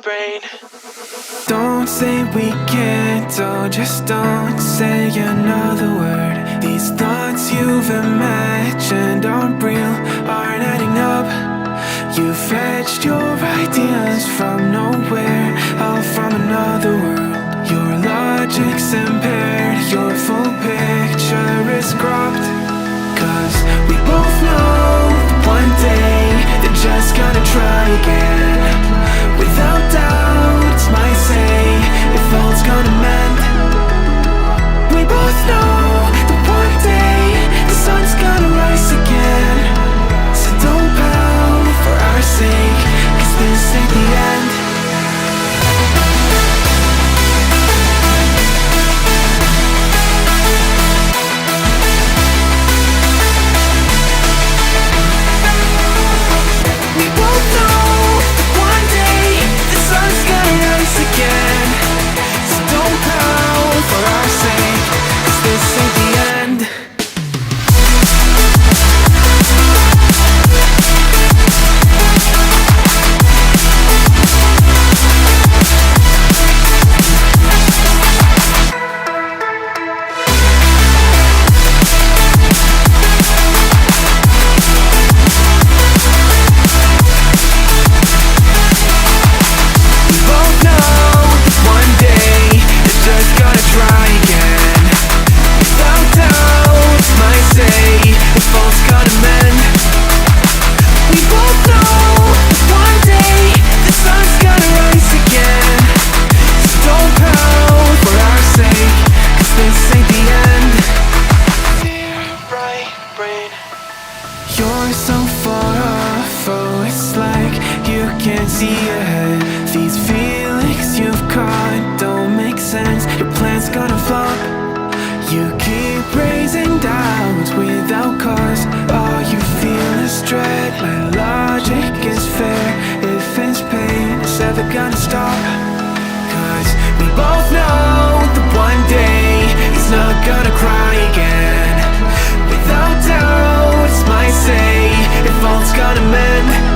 brain. Don't say we can't, oh, just don't say another word. These thoughts you've imagined aren't real, aren't adding up. You fetched your ideas from nowhere, all from another world. Your logic's impaired, your full picture is cropped. Cause we both know that one day they're just gonna try again. Without doubt, it's my say if all's gonna mend. We both know that one day the sun's gonna rise again. So don't pout for our sake, cause this ain't the end. We both know that one day the sun's gonna rise again. So don't pout for our sake, cause this ain't the end. We both know that one day they're just gonna try again. Without doubt, it's my say if all's gonna mend. We both know that one day the sun's gonna rise again. So don't pout for our sake, cause this ain't the end. Dear right brain. You're so far off, oh, it's like you can't see ahead. These feelings you've caught don't make sense, your plan's gonna flop. You keep raising doubts without cause, all you feel is dread. My logic is fair, if it's pain, it's ever gonna stop. Cause we both know that one day he's not gonna cry again. Without doubt, it's my say if all's gonna mend.